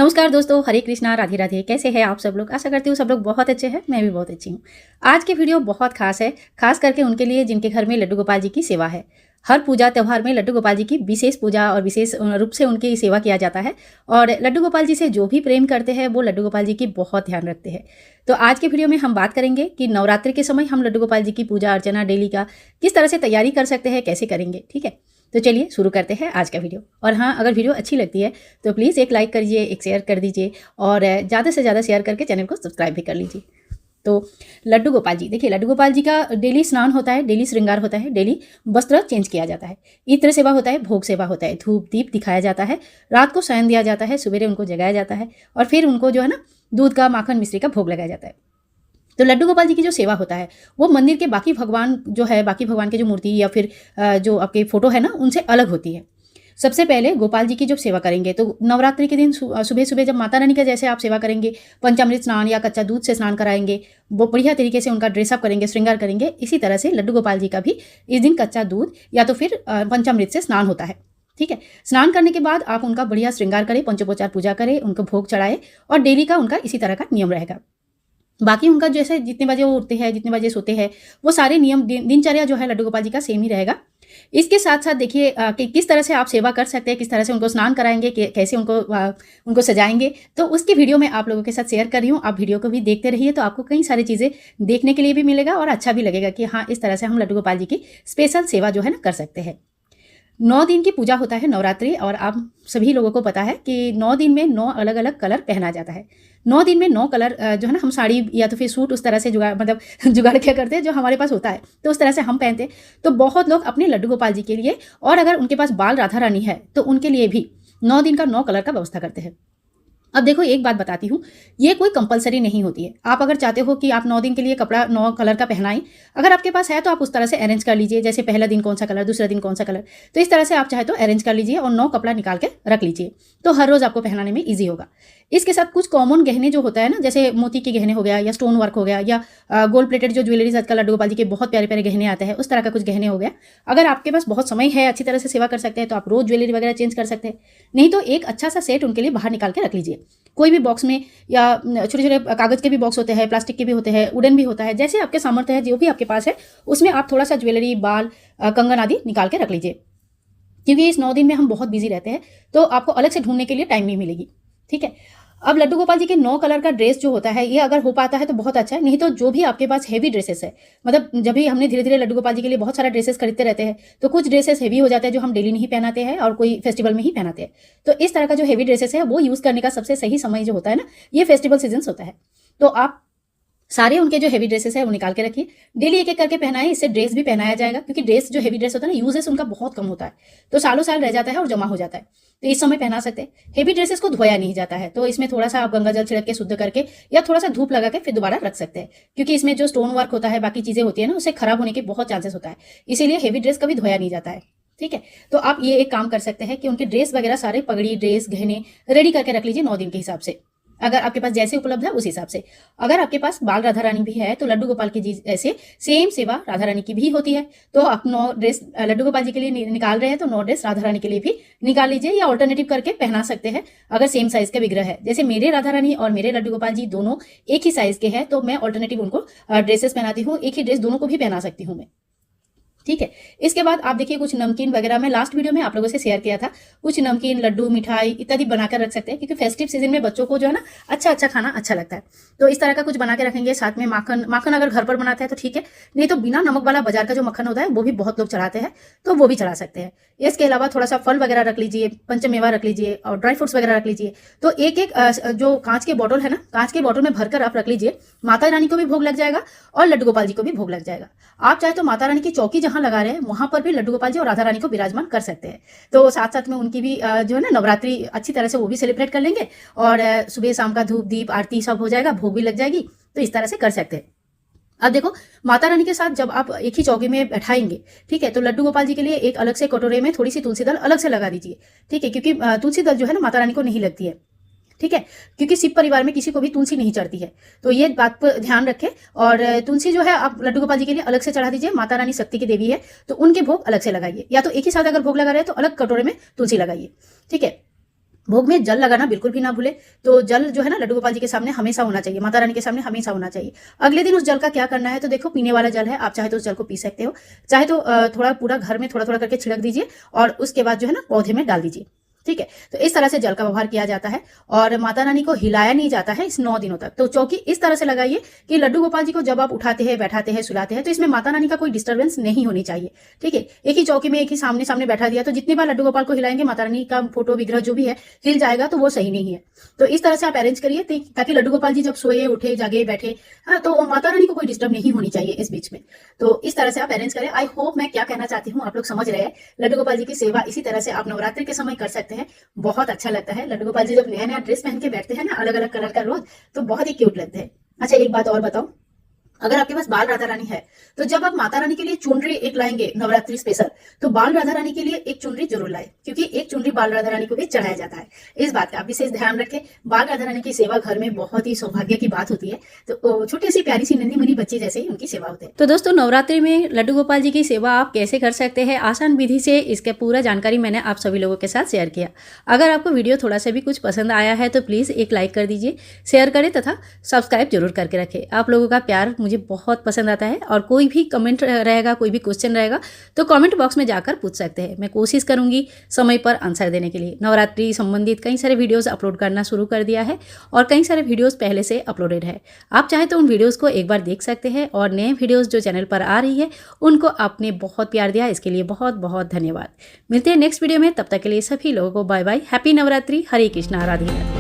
नमस्कार दोस्तों, हरे कृष्णा, राधे राधे। कैसे हैं आप सब लोग? आशा करती हूँ सब लोग बहुत अच्छे हैं। मैं भी बहुत अच्छी हूँ। आज की वीडियो बहुत खास है, खास करके उनके लिए जिनके घर में लड्डू गोपाल जी की सेवा है। हर पूजा त्यौहार में लड्डू गोपाल जी की विशेष पूजा और विशेष रूप से उनकी सेवा किया जाता है। और लड्डू गोपाल जी से जो भी प्रेम करते हैं वो लड्डू गोपाल जी की बहुत ध्यान रखते हैं। तो आज के वीडियो में हम बात करेंगे कि नवरात्रि के समय हम लड्डू गोपाल जी की पूजा अर्चना डेली का किस तरह से तैयारी कर सकते हैं, कैसे करेंगे। ठीक है, तो चलिए शुरू करते हैं आज का वीडियो। और हाँ, अगर वीडियो अच्छी लगती है तो प्लीज़ एक लाइक करिए, एक शेयर कर दीजिए और ज़्यादा से ज़्यादा शेयर करके चैनल को सब्सक्राइब भी कर लीजिए। तो लड्डू गोपाल जी, देखिए लड्डू गोपाल जी का डेली स्नान होता है, डेली श्रृंगार होता है, डेली वस्त्र चेंज किया जाता है, इत्र सेवा होता है, भोग सेवा होता है, धूप दीप दिखाया जाता है, रात को शयन दिया जाता है, सवेरे उनको जगाया जाता है और फिर उनको जो है ना दूध का, माखन, मिश्री का भोग लगाया जाता है। तो लड्डू गोपाल जी की जो सेवा होता है वो मंदिर के बाकी भगवान जो है, बाकी भगवान की जो मूर्ति या फिर जो आपके फोटो है ना, उनसे अलग होती है। सबसे पहले गोपाल जी की जब सेवा करेंगे तो नवरात्रि के दिन सुबह सुबह जब माता रानी का जैसे आप सेवा करेंगे, पंचामृत स्नान या कच्चा दूध से स्नान कराएंगे, वो बढ़िया तरीके से उनका ड्रेसअप करेंगे, श्रृंगार करेंगे, इसी तरह से लड्डू गोपाल जी का भी इस दिन कच्चा दूध या तो फिर पंचामृत से स्नान होता है। ठीक है, स्नान करने के बाद आप उनका बढ़िया श्रृंगार करें, पंचोपचार पूजा करें, उनको भोग चढ़ाए और डेली का उनका इसी तरह का नियम रहेगा। बाकी उनका जैसे जितने बजे वो उठते हैं, जितने बजे सोते हैं, वो सारे नियम दिनचर्या जो है लड्डू गोपाल जी का सेम ही रहेगा। इसके साथ साथ देखिए कि किस तरह से आप सेवा कर सकते हैं, किस तरह से उनको स्नान कराएंगे, कैसे उनको सजाएंगे, तो उसकी वीडियो मैं आप लोगों के साथ शेयर कर रही हूँ। आप वीडियो को भी देखते रहिए तो आपको कई सारी चीज़ें देखने के लिए भी मिलेगा और अच्छा भी लगेगा कि हाँ, इस तरह से हम लड्डू गोपाल जी की स्पेशल सेवा जो है ना कर सकते हैं। 9 दिन की पूजा होता है नवरात्रि, और आप सभी लोगों को पता है कि 9 दिन में 9 अलग अलग कलर पहना जाता है। 9 दिन में 9 कलर जो है ना, हम साड़ी या तो फिर सूट उस तरह से जुगाड़ मतलब जुगाड़ क्या करते हैं, जो हमारे पास होता है तो उस तरह से हम पहनते हैं। तो बहुत लोग अपने लड्डू गोपाल जी के लिए, और अगर उनके पास बाल राधा रानी है तो उनके लिए भी 9 दिन का 9 कलर का व्यवस्था करते हैं। अब देखो, एक बात बताती हूँ, ये कोई कंपलसरी नहीं होती है। आप अगर चाहते हो कि आप 9 दिन के लिए कपड़ा 9 कलर का पहनाएं, अगर आपके पास है तो आप उस तरह से अरेंज कर लीजिए, जैसे पहला दिन कौन सा कलर, दूसरा दिन कौन सा कलर, तो इस तरह से आप चाहे तो अरेंज कर लीजिए और 9 कपड़ा निकाल के रख लीजिए, तो हर रोज़ आपको पहनाने में ईजी होगा। इसके साथ कुछ कॉमन गहने जो होता है ना, जैसे मोती के गहने हो गया या स्टोन वर्क हो गया या गोल्ड प्लेटेड जो ज्वेलरीज आजकल लड्डू गोपाल जी के बहुत प्यारे प्यारे गहने आते हैं, उस तरह का कुछ गहने हो गया। अगर आपके पास बहुत समय है, अच्छी तरह से सेवा कर सकते हैं, तो आप रोज ज्वेलरी वगैरह चेंज कर सकते हैं। नहीं तो एक अच्छा सा सेट उनके लिए बाहर निकाल के रख लीजिए, कोई भी बॉक्स में, या छोटे छोटे कागज के भी बॉक्स होते हैं, प्लास्टिक के भी होते हैं, वुडन भी होता है, जैसे आपके सामर्थ्य है, जो भी आपके पास है, उसमें आप थोड़ा सा ज्वेलरी, बाल, कंगन आदि निकाल के रख लीजिए। क्योंकि इस 9 दिन में हम बहुत बिजी रहते हैं तो आपको अलग से ढूंढने के लिए टाइम नहीं मिलेगी। ठीक है, अब लड्डू गोपाल जी के 9 कलर का ड्रेस जो होता है, ये अगर हो पाता है तो बहुत अच्छा है। नहीं तो जो भी आपके पास हेवी ड्रेसेस है, मतलब जब भी हमने धीरे धीरे लड्डू गोपाल जी के लिए बहुत सारा ड्रेसेस खरीदते रहते हैं, तो कुछ ड्रेसेस हेवी हो जाते हैं जो हम डेली नहीं पहनाते हैं और कोई फेस्टिवल में ही पहनाते हैं। तो इस तरह का जो हेवी ड्रेसेस है वो यूज करने का सबसे सही समय जो होता है ना, ये फेस्टिवल सीजन होता है। तो आप सारे उनके जो हेवी ड्रेसेस है वो निकाल के रखिए, डेली एक एक करके पहनाएं। इससे ड्रेस भी पहनाया जाएगा, क्योंकि ड्रेस जो हेवी ड्रेस होता है ना, यूजेस उनका बहुत कम होता है, तो सालों साल रह जाता है और जमा हो जाता है, तो इस समय पहना सकते हैं। हेवी ड्रेसेस को धोया नहीं जाता है, तो इसमें थोड़ा सा आप गंगा जल छिड़क के शुद्ध करके या थोड़ा सा धूप लगा के फिर दोबारा रख सकते हैं, क्योंकि इसमें जो स्टोन वर्क होता है, बाकी चीजें होती है ना, उससे खराब होने के बहुत चांसेस होता है, इसीलिए हेवी ड्रेस कभी धोया नहीं जाता है। ठीक है, तो आप ये एक काम कर सकते हैं कि उनके ड्रेस वगैरह सारे, पगड़ी, ड्रेस, गहने रेडी करके रख लीजिए 9 दिन के हिसाब से, अगर आपके पास जैसे उपलब्ध है उस हिसाब से। अगर आपके पास बाल राधा रानी भी है तो लड्डू गोपाल की जी जैसे सेम सेवा राधा रानी की भी होती है, तो आप 9 ड्रेस लड्डू गोपाल जी के लिए निकाल रहे हैं तो 9 ड्रेस राधा रानी के लिए भी निकाल लीजिए, या ऑल्टरनेटिव करके पहना सकते हैं। अगर सेम साइज का विग्रह है, जैसे मेरे राधा रानी और मेरे लड्डू गोपाल जी दोनों एक ही साइज के हैं, तो मैं ऑल्टरनेटिव उनको ड्रेसेस पहनाती हूँ, एक ही ड्रेस दोनों को भी पहना सकती हूँ मैं। ठीक है, इसके बाद आप देखिए कुछ नमकीन वगैरह, मैं लास्ट वीडियो में आप लोगों से शेयर किया था, कुछ नमकीन, लड्डू, मिठाई इत्यादि बनाकर रख सकते हैं, क्योंकि फेस्टिव सीजन में बच्चों को जो है ना अच्छा अच्छा खाना अच्छा लगता है, तो इस तरह का कुछ बना के रखेंगे। साथ में माखन अगर घर पर बनाते हैं तो ठीक है, नहीं तो बिना नमक वाला बाजार का जो मक्खन होता है वो भी बहुत लोग चढ़ाते हैं, तो वो भी चढ़ा सकते हैं। इसके अलावा थोड़ा सा फल वगैरह रख लीजिए, पंचमेवा रख लीजिए और ड्राई फ्रूट्स वगैरह रख लीजिए। तो एक एक जो कांच के बॉटल है ना, कांच के बॉटल में भरकर आप रख लीजिए, माता रानी को भी भोग लग जाएगा और लड्डू गोपाल जी को भी भोग लग जाएगा। आप चाहे तो माता रानी की चौकी जहां लगा रहे हैं वहां पर भी लड्डू गोपाल जी और राधा रानी को विराजमान कर सकते हैं, तो साथ साथ में उनकी भी जो है ना नवरात्रि अच्छी तरह से वो भी सेलिब्रेट कर लेंगे, और सुबह शाम का धूप दीप आरती सब हो जाएगा, भोग भी लग जाएगी, तो इस तरह से कर सकते हैं। अब देखो, माता रानी के साथ जब आप एक ही चौकी में बैठाएंगे, ठीक है, तो लड्डू गोपाल जी के लिए एक अलग से कटोरे में थोड़ी सी तुलसी दल अलग से लगा दीजिए। ठीक है, क्योंकि तुलसी दल जो है ना माता रानी को नहीं लगती है। ठीक है, क्योंकि शिव परिवार में किसी को भी तुलसी नहीं चढ़ती है, तो ये बात पर ध्यान रखें। और तुलसी जो है आप लड्डू गोपाल जी के लिए अलग से चढ़ा दीजिए। माता रानी शक्ति की देवी है, तो उनके भोग अलग से लगाइए, या तो एक ही साथ अगर भोग लगा रहे हैं तो अलग कटोरे में तुलसी लगाइए। ठीक है, भोग में जल लगाना बिल्कुल भी ना भूले। तो जल जो है ना लड्डू गोपाल जी के सामने हमेशा होना चाहिए, माता रानी के सामने हमेशा होना चाहिए। अगले दिन उस जल का क्या करना है, तो देखो पीने वाला जल है, आप चाहे तो उस जल को पी सकते हो, चाहे तो थोड़ा पूरा घर में थोड़ा थोड़ा करके छिड़क दीजिए और उसके बाद जो है ना पौधे में डाल दीजिए। ठीक है, तो इस तरह से जल का व्यवहार किया जाता है और माता रानी को हिलाया नहीं जाता है इस 9 दिनों तक। तो चौकी इस तरह से लगाइए कि लड्डू गोपाल जी को जब आप उठाते हैं, बैठाते हैं, सुलाते हैं, तो इसमें माता रानी का कोई डिस्टर्बेंस नहीं होनी चाहिए। ठीक है, एक ही चौकी में एक ही सामने सामने बैठा दिया तो जितनी बार लड्डू गोपाल को हिलाएंगे माता रानी का फोटो विग्रह जो भी है हिल जाएगा, तो वो सही नहीं है। तो इस तरह से आप अरेंज करिए ताकि लड्डू गोपाल जी जब सोए, उठे, जागे, बैठे, हाँ, तो माता रानी को कोई डिस्टर्ब नहीं होनी चाहिए इस बीच में। तो इस तरह से आप अरेंज करें। आई होप मैं क्या कहना चाहती हूँ आप लोग समझ रहे हैं। लड्डू गोपाल जी की सेवा इसी तरह से आप नवरात्रि के समय कर सकते हैं, बहुत अच्छा लगता है। लड्डू गोपाल जी जब नया नया ड्रेस पहन के बैठते हैं ना, अलग अलग कलर का रोज, तो बहुत ही क्यूट लगते हैं। अच्छा, एक बात और बताओ, अगर आपके पास बाल राधा रानी है तो जब आप माता रानी के लिए चुनरी एक लाएंगे नवरात्रि स्पेशल, तो बाल राधा रानी के लिए एक चुनरी जरूर लाए, क्योंकि एक चुनरी बाल राधा रानी को भी चढ़ाया जाता है। इस बात का आप विशेष ध्यान रखें। बाल राधा रानी की सेवा घर में बहुत ही सौभाग्य की बात होती है। तो छोटी सी प्यारी सी नन्ही मुन्नी बच्ची जैसे ही उनकी सेवा होती है। तो दोस्तों, नवरात्रि में लड्डू गोपाल जी की सेवा आप कैसे कर सकते हैं आसान विधि से, इसका पूरा जानकारी मैंने आप सभी लोगों के साथ शेयर किया। अगर आपको वीडियो थोड़ा सा भी कुछ पसंद आया है तो प्लीज़ एक लाइक कर दीजिए, शेयर करें तथा सब्सक्राइब जरूर करके रखें। आप लोगों का प्यार मुझे बहुत पसंद आता है और कोई भी कमेंट रहेगा, कोई भी क्वेश्चन रहेगा तो कमेंट बॉक्स में जाकर पूछ सकते हैं। मैं कोशिश करूंगी समय पर आंसर देने के लिए। नवरात्रि संबंधित कई सारे वीडियोस अपलोड करना शुरू कर दिया है और कई सारे वीडियोस पहले से अपलोडेड है। आप चाहे तो उन वीडियोस को एक बार देख सकते हैं और नए वीडियोस जो चैनल पर आ रही है उनको आपने बहुत प्यार दिया, इसके लिए बहुत बहुत धन्यवाद। मिलते हैं नेक्स्ट वीडियो में, तब तक के लिए सभी लोगों को बाय बाय, हैप्पी नवरात्रि, हरे कृष्णा, राधे राधे।